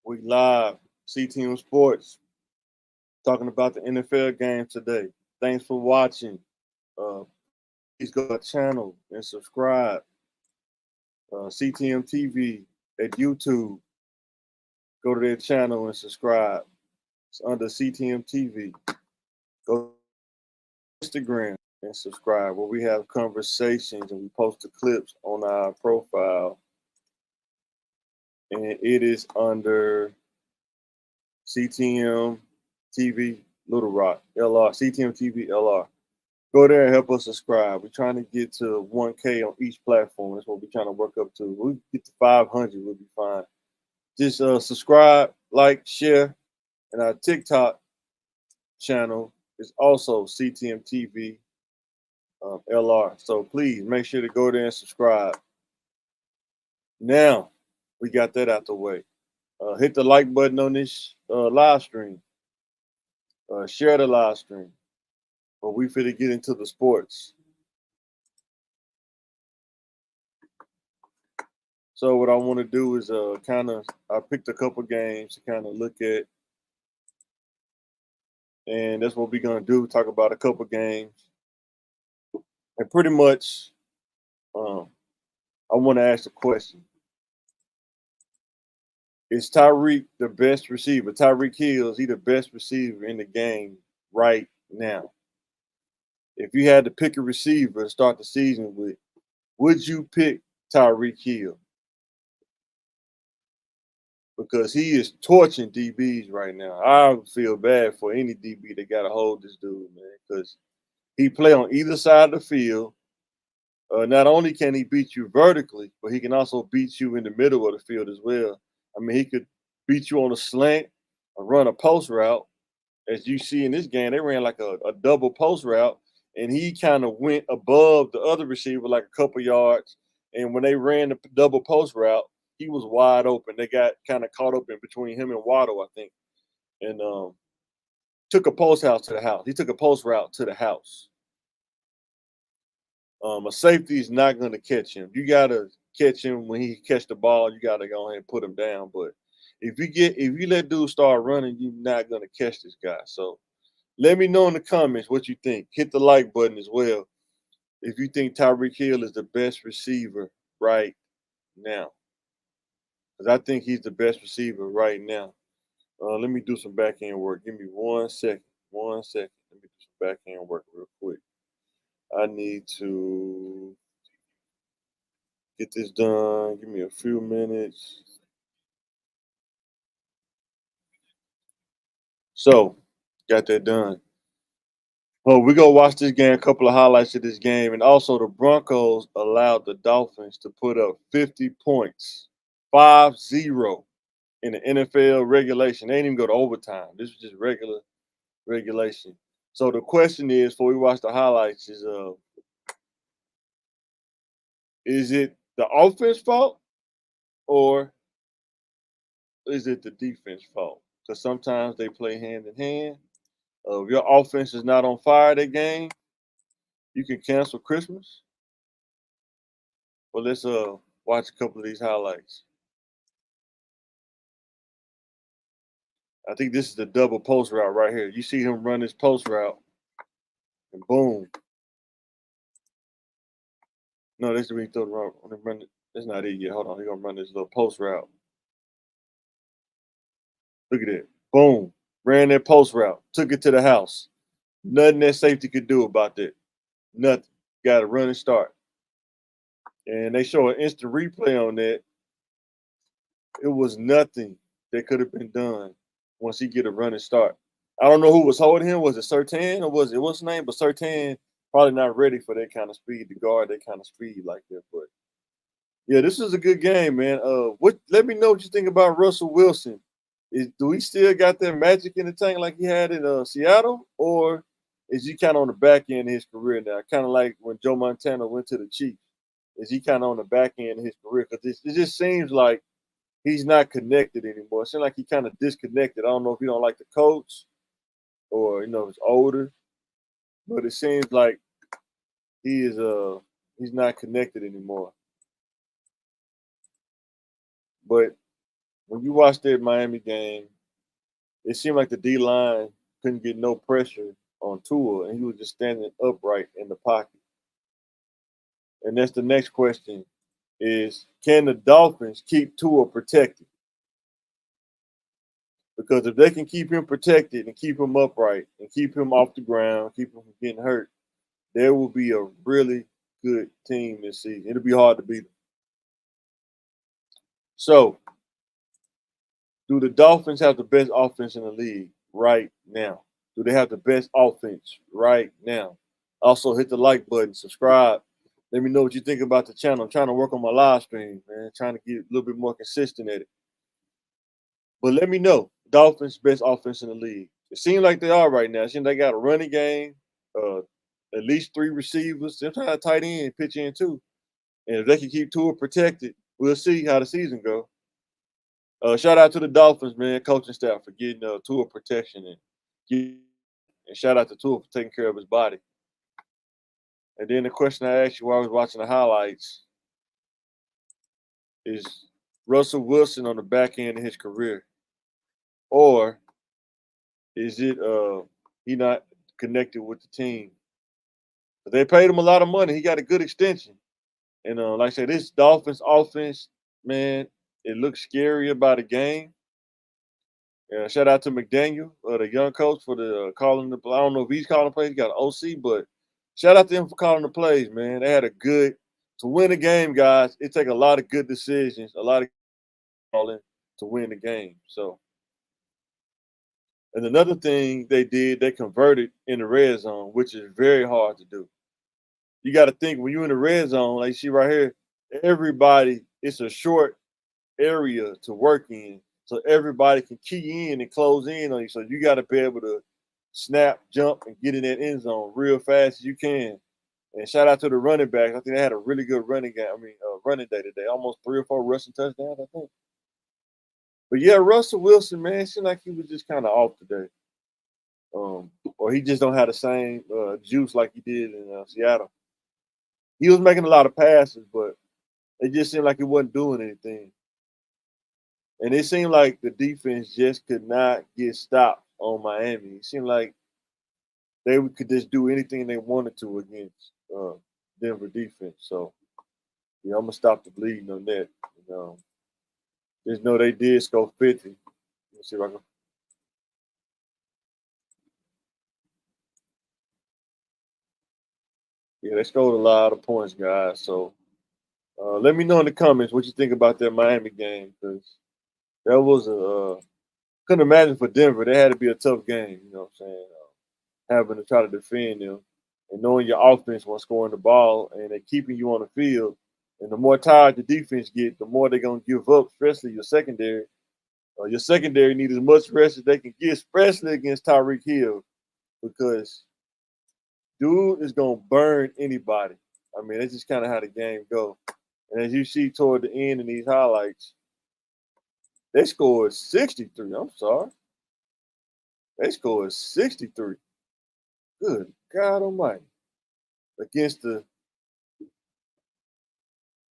We live, CTM Sports, talking about the NFL game today. Thanks for watching. Uh, Please go to our channel and subscribe. CTM TV at YouTube. Go to their channel and subscribe. It's under CTM TV. Go to Instagram and subscribe, where we have conversations and we post the clips on our profile. And it is under CTM TV Little Rock, LR, CTM TV LR. Go there and help us subscribe. We're trying to get to 1K on each platform. That's what we're trying to work up to. We get to 500, we'll be fine. Just subscribe, like, share, and our TikTok channel is also CTM TV LR. So please make sure to go there and subscribe. Now we got that out the way. Hit the like button on this live stream. Share the live stream. But we finna get into the sports. So what I want to do is I picked a couple games to kind of look at, and that's what we're gonna do. Talk about a couple games, and pretty much, I want to ask a question: is Tyreek the best receiver? Tyreek Hill, is he the best receiver in the game right now? If you had to pick a receiver to start the season with, would you pick Tyreek Hill? Because he is torching DBs right now. I feel bad for any DB that got to hold this dude, man, because he play on either side of the field. Not only can he beat you vertically, but he can also beat you in the middle of the field as well. I mean, he could beat you on a slant or run a post route. As you see in this game, they ran like a double post route, and he kind of went above the other receiver like a couple yards. And when they ran the double post route, he was wide open. They got kind of caught up in between him and Waddle, I think, and took a post house to the house. He took a post route to the house. A safety is not going to catch him. You got to catch him when he catch the ball. You got to go ahead and put him down. But if you let dude start running, you're not going to catch this guy. So let me know in the comments what you think. Hit the like button as well if you think Tyreek Hill is the best receiver right now. Because I think he's the best receiver right now. Let me do some back end work. Give me 1 second. 1 second. Let me do some back end work real quick. I need to get this done. Give me a few minutes. So, got that done. Well, we go watch this game, a couple of highlights of this game. And also, the Broncos allowed the Dolphins to put up 50 points, 5-0 in the NFL regulation. They didn't even go to overtime. This was just regular regulation. So the question is, before we watch the highlights, is it the offense fault or is it the defense fault? Because sometimes they play hand in hand. If your offense is not on fire that game, you can cancel Christmas. But let's watch a couple of these highlights. I think this is the double post route right here. You see him run this post route, and boom. No, that's the way he throw the route. That's not it yet. Hold on, he's gonna run this little post route. Look at that. Boom. Ran that post route. Took it to the house. Nothing that safety could do about that. Nothing. Got to run and start. And they show an instant replay on that. It was nothing that could have been done once he get a run and start. I don't know who was holding him. Was it Surtain or was it what's his name? But Surtain probably not ready for that kind of speed to guard that kind of speed like that. But yeah, this is a good game, man. Let me know what you think about Russell Wilson. Do he still got that magic in the tank like he had in Seattle, or is he kind of on the back end of his career now? Kind of like when Joe Montana went to the Chiefs. Is he kind of on the back end of his career? Because it just seems like he's not connected anymore. It seems like he kind of disconnected. I don't know if he don't like the coach or he's older, but it seems like he's not connected anymore. But when you watch that Miami game, it seemed like the D line couldn't get no pressure on Tua, and he was just standing upright in the pocket. And that's the next question: is can the Dolphins keep Tua protected? Because if they can keep him protected and keep him upright and keep him off the ground, keep him from getting hurt, there will be a really good team this season. It'll be hard to beat them. So, do the Dolphins have the best offense in the league right now? Do they have the best offense right now? Also, hit the like button, subscribe. Let me know what you think about the channel. I'm trying to work on my live stream, man. Trying to get a little bit more consistent at it. But let me know. Dolphins best offense in the league. It seems like they are right now. It seems they got a running game, uh, at least 3 receivers. Sometimes a tight end pitch in too. And if they can keep Tua protected, we'll see how the season go. Shout out to the Dolphins, man, coaching staff for getting Tua protection and shout out to Tua for taking care of his body. And then the question I asked you while I was watching the highlights is Russell Wilson on the back end of his career, or is it he not connected with the team? But they paid him a lot of money. He got a good extension, and like I said, this Dolphins offense, man, it looks scary about a game. Shout out to McDaniel, the young coach, for the calling the. I don't know if he's calling plays. He got an OC, but shout out to him for calling the plays, man. They had a good to win a game, guys. It take a lot of good decisions, a lot of calling to win the game. So, and another thing they did, they converted in the red zone, which is very hard to do. You got to think when you're in the red zone, like you see right here, everybody. It's a short area to work in, so everybody can key in and close in on you. So you got to be able to snap, jump, and get in that end zone real fast as you can. And shout out to the running backs. I think they had a really good running game. Running day today. Almost 3 or 4 rushing touchdowns, I think. But yeah, Russell Wilson, man, it seemed like he was just kind of off today. Or he just don't have the same juice like he did in Seattle. He was making a lot of passes, but it just seemed like he wasn't doing anything. And it seemed like the defense just could not get stopped on Miami. It seemed like they could just do anything they wanted to against Denver defense. So, yeah, I'm gonna stop the bleeding on that. You know, just know they did score 50. Let's see if I can. Yeah, they scored a lot of points, guys. So, let me know in the comments what you think about that Miami game, because that was couldn't imagine for Denver. They had to be a tough game. You know what I'm saying? Having to try to defend them and knowing your offense was scoring the ball and they're keeping you on the field. And the more tired the defense get, the more they're gonna give up, especially your secondary. Your secondary needs as much rest as they can get, especially against Tyreek Hill, because dude is gonna burn anybody. I mean, that's just kind of how the game go. And as you see toward the end in these highlights, they scored 63. I'm sorry. They scored 63. Good God Almighty. Against the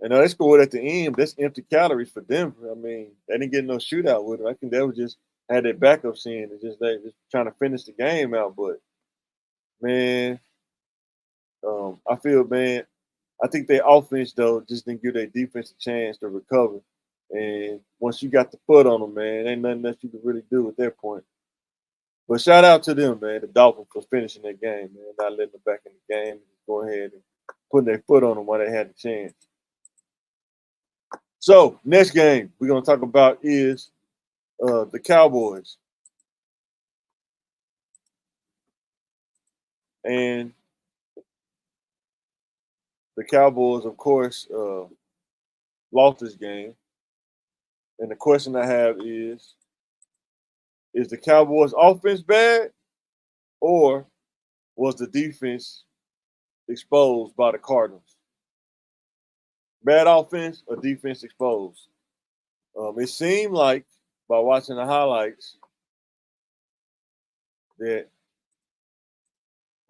And they scored at the end. That's empty calories for Denver. I mean, they didn't get no shootout with it. I think they were just had their backups in and just they just trying to finish the game out. But man, I feel man, I think their offense though just didn't give their defense a chance to recover. And once you got the foot on them, man, ain't nothing else you can really do at that point. But shout out to them, man, the Dolphins for finishing that game, man, not letting them back in the game, just go ahead and putting their foot on them while they had the chance. So next game we're gonna talk about is the Cowboys. And the Cowboys, of course, lost this game. And the question I have is the Cowboys offense bad, or was the defense exposed by the Cardinals? Bad offense or defense exposed? It seemed like by watching the highlights that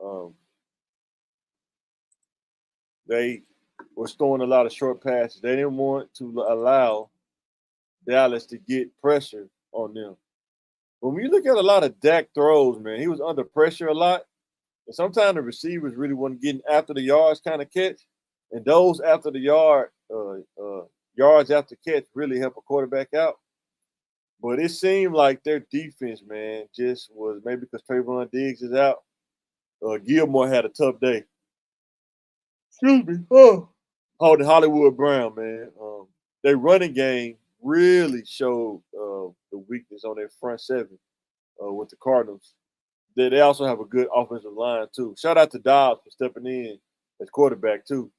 um, they were throwing a lot of short passes. They didn't want to allow Dallas to get pressure on them. But when you look at a lot of Dak throws, man, he was under pressure a lot. And sometimes the receivers really wasn't getting after the yards kind of catch. And those after the yards after catch really help a quarterback out. But it seemed like their defense, man, just was maybe because Trayvon Diggs is out. Gilmore had a tough day. Excuse me. Oh, the Hollywood Brown, man. Their running game really showed the weakness on their front seven with the Cardinals. They also have a good offensive line too. Shout out to Dobbs for stepping in as quarterback too.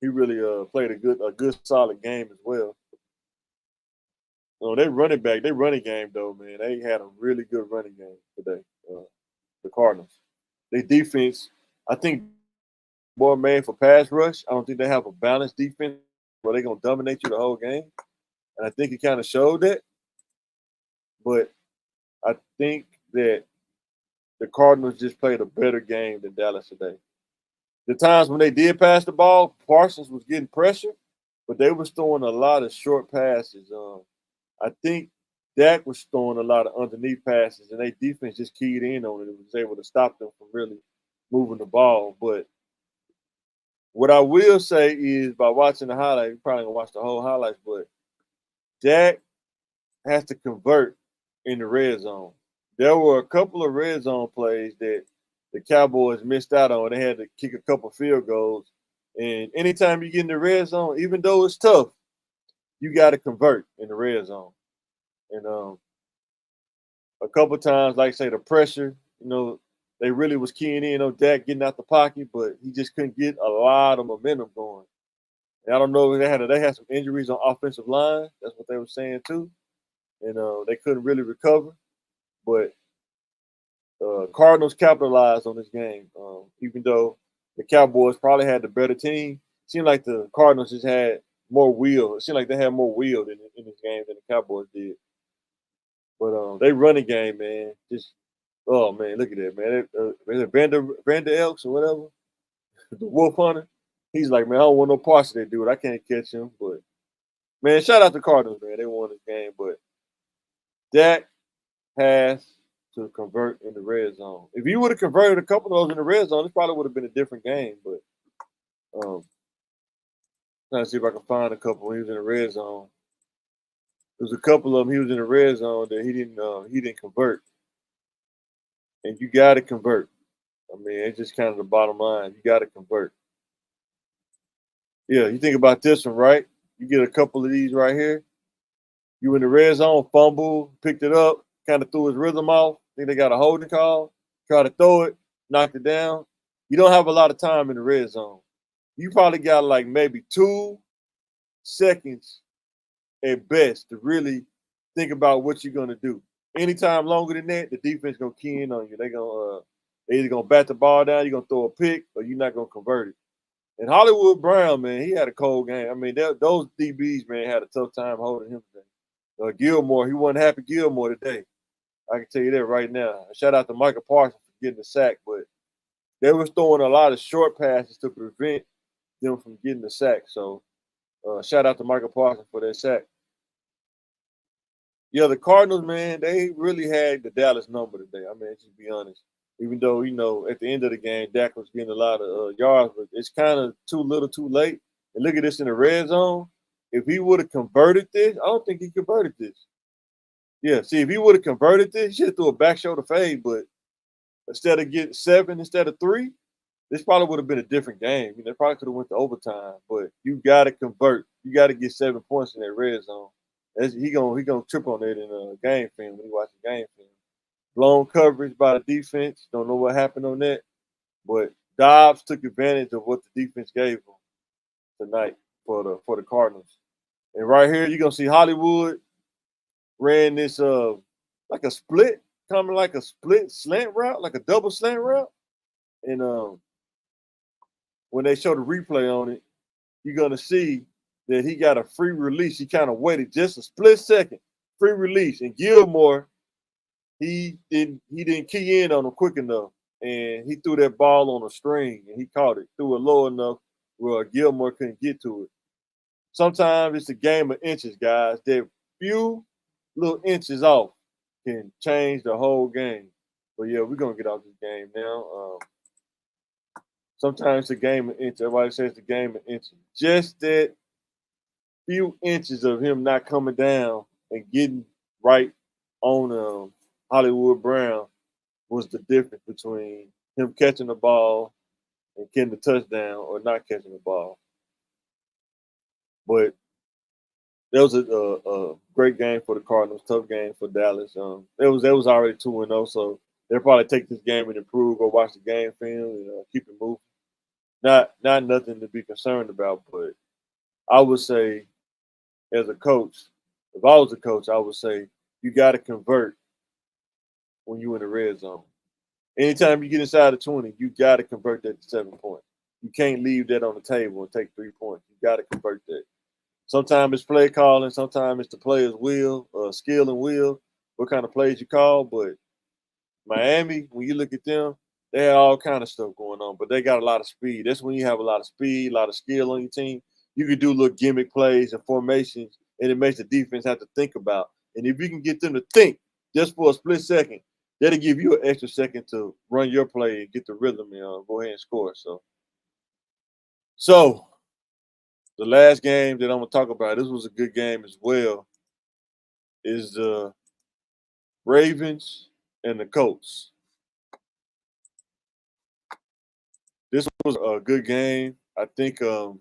He really played a good solid game as well. They running game though, man. They had a really good running game today. The Cardinals. Their defense, I think, more made for pass rush. I don't think they have a balanced defense where they're gonna dominate you the whole game. And I think it kind of showed that. But I think that the Cardinals just played a better game than Dallas today. The times when they did pass the ball, Parsons was getting pressure, but they was throwing a lot of short passes. I think Dak was throwing a lot of underneath passes, and their defense just keyed in on it and was able to stop them from really moving the ball. But what I will say is, by watching the highlights, you're probably gonna watch the whole highlights, but Dak has to convert in the red zone. There were a couple of red zone plays that the Cowboys missed out on. They had to kick a couple field goals. And anytime you get in the red zone, even though it's tough, you got to convert in the red zone. And a couple times, like I say, the pressure, they really was keying in on Dak getting out the pocket, but he just couldn't get a lot of momentum going. And I don't know if they had some injuries on offensive line. That's what they were saying too. And they couldn't really recover. But Cardinals capitalized on this game, even though the Cowboys probably had the better team. It seemed like the Cardinals just had more will. It seemed like they had more will in this game than the Cowboys did. But they running game, man, just man, look at that, man. Is it Vander Elks or whatever, the Wolf Hunter? He's like, man, I don't want no parts of that dude. I can't catch him. But man, shout out to Cardinals, man. They won this game, but Dak has to convert in the red zone. If you would have converted a couple of those in the red zone, this probably would have been a different game. But trying to see if I can find a couple when he was in the red zone. There's a couple of them he was in the red zone that he didn't convert. And you got to convert. I mean, it's just kind of the bottom line. You got to convert. Yeah, you think about this one, right? You get a couple of these right here. You in the red zone, fumble, picked it up, kind of threw his rhythm off. Think they got a holding call. Try to throw it, knocked it down. You don't have a lot of time in the red zone. You probably got like maybe 2 seconds at best to really think about what you're gonna do. Anytime longer than that, the defense gonna key in on you. They either gonna bat the ball down, you're gonna throw a pick, or you're not gonna convert it. And Hollywood Brown, man, he had a cold game. I mean, those DBs, man, had a tough time holding him today. Gilmore, he wasn't happy Gilmore today. I can tell you that right now. Shout out to Michael Parsons for getting the sack, but they was throwing a lot of short passes to prevent them from getting the sack. So shout out to Michael Parsons for that sack. Yeah, the Cardinals, man, they really had the Dallas number today. I mean, just be honest. Even though, at the end of the game, Dak was getting a lot of yards, but it's kind of too little too late. And look at this in the red zone. If he would have converted this, I don't think he converted this. Yeah, see, if he would have converted this, he should have threw a back shoulder fade, but instead of getting 7 instead of 3, this probably would have been a different game. They probably could have went to overtime, but you got to convert. You got to get 7 points in that red zone. He gonna trip on that in game film when he watches game film. Blown coverage by the defense. Don't know what happened on that, but Dobbs took advantage of what the defense gave him tonight for the Cardinals. And right here, you're gonna see Hollywood ran this like a split, coming like a split slant route, like a double slant route. And when they show the replay on it, you're gonna see that he got a free release. He kind of waited just a split second, free release. And Gilmore, he didn't key in on him quick enough, and he threw that ball on a string, and he caught it, threw it low enough where Gilmore couldn't get to it. Sometimes it's a game of inches, guys. That few little inches off can change the whole game. But yeah, we're gonna get off this game now. Sometimes the game of inches. Everybody says the game of inches. Just that few inches of him not coming down and getting right on Hollywood Brown was the difference between him catching the ball and getting the touchdown or not catching the ball. But that was a great game for the Cardinals, tough game for Dallas. It was already 2-0, so they'll probably take this game and improve, go watch the game film, and keep it moving. Not nothing to be concerned about, but I would say as a coach, if I was a coach, I would say you got to convert when you're in the red zone. Anytime you get inside the 20, you got to convert that to 7 points. You can't leave that on the table and take 3 points. You got to convert that. Sometimes it's play calling. Sometimes it's the player's will, skill and will, what kind of plays you call. But Miami, when you look at them, they had all kind of stuff going on, but they got a lot of speed. That's when you have a lot of speed, a lot of skill on your team. You can do little gimmick plays and formations, and it makes the defense have to think about. And if you can get them to think just for a split second, that'll give you an extra second to run your play and get the rhythm and go ahead and score. So the last game that I'm gonna talk about, this was a good game as well, is the Ravens and the Colts. This was a good game. I think shout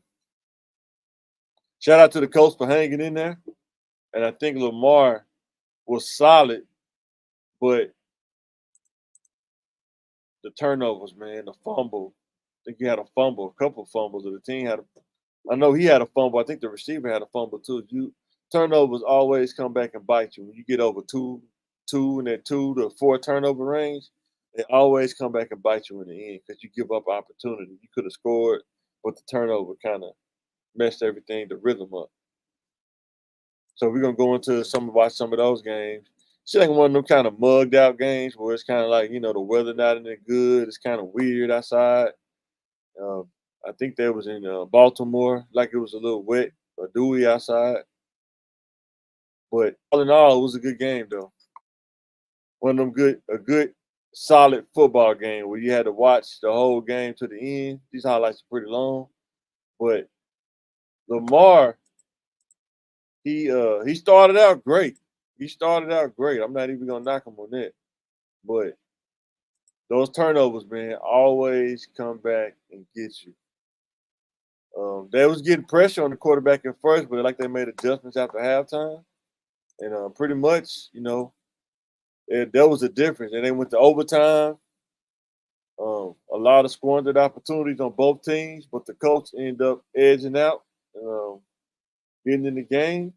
out to the Colts for hanging in there. And I think Lamar was solid, but the turnovers, man, the fumble. I think he had a fumble, a couple fumbles, or the team had a I know he had a fumble. I think the receiver had a fumble too. Turnovers always come back and bite you. When you get over two in that 2 to 4 turnover range, they always come back and bite you in the end because you give up opportunity. You could have scored, but the turnover kind of messed everything, the rhythm up. So we're gonna go into watch some of those games. Shit ain't one of them kind of mugged out games where it's kind of like the weather not in it good. It's kind of weird outside. Um, I think that was in Baltimore, like it was a little wet or dewy outside. But all in all, it was a good game though. One of them a good solid football game where you had to watch the whole game to the end. These highlights are pretty long, but Lamar, he started out great. He started out great. I'm not even gonna knock him on that. But those turnovers, man, always come back and get you. They was getting pressure on the quarterback at first, but like they made adjustments after halftime, and pretty much, that was the difference. And they went to overtime. A lot of squandered opportunities on both teams, but the Colts ended up edging out, getting in the game,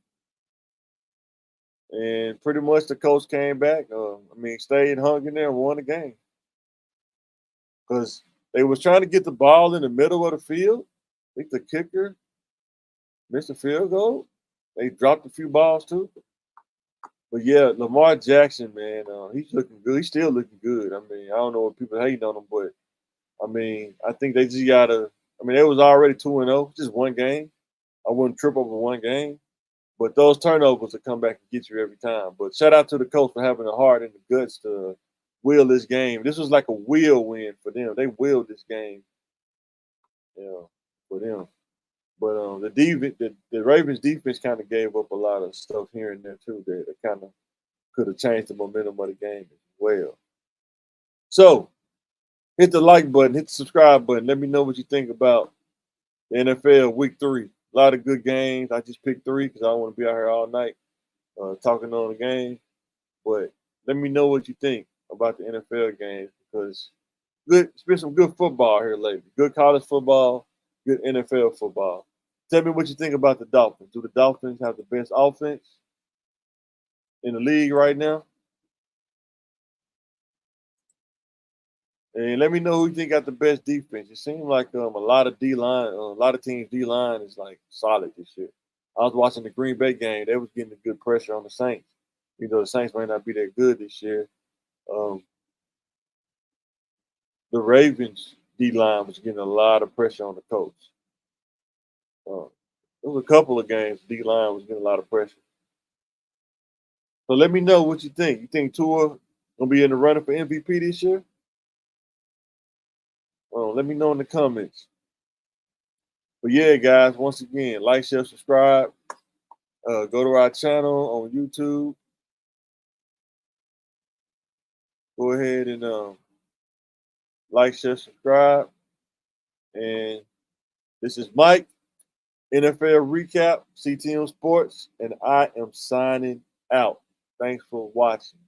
and pretty much the Colts came back. Stayed hung in there and won the game because they was trying to get the ball in the middle of the field. I think the kicker missed a field goal. They dropped a few balls too. But yeah, Lamar Jackson, man, he's looking good. He's still looking good. I don't know what people hating on him, but I think they just gotta. They was already 2-0, just one game. I wouldn't trip over one game, but those turnovers will come back and get you every time. But shout out to the coach for having the heart and the guts to will this game. This was like a will win for them. They willed this game, for them. But the Ravens defense kind of gave up a lot of stuff here and there too. That kind of could have changed the momentum of the game as well. So hit the like button, hit the subscribe button. Let me know what you think about the NFL Week 3. A lot of good games. I just picked 3 because I don't want to be out here all night talking on the game. But let me know what you think about the NFL games because it's been some good football here lately. Good college football, good NFL football. Tell me what you think about the Dolphins. Do the Dolphins have the best offense in the league right now? And let me know who you think got the best defense. It seems like a lot of D-line, a lot of teams D-line is like solid this year. I was watching the Green Bay game. They was getting a good pressure on the Saints. The Saints might not be that good this year. Um, the Ravens D-line was getting a lot of pressure on the coach. There was a couple of games D-line was getting a lot of pressure. So let me know what you think. You think Tua gonna be in the running for MVP this year? Well, let me know in the comments. But yeah, guys, once again, like, share, subscribe. Go to our channel on YouTube. Go ahead and like, share, subscribe. And this is Mike, NFL Recap, CTM Sports, and I am signing out. Thanks for watching.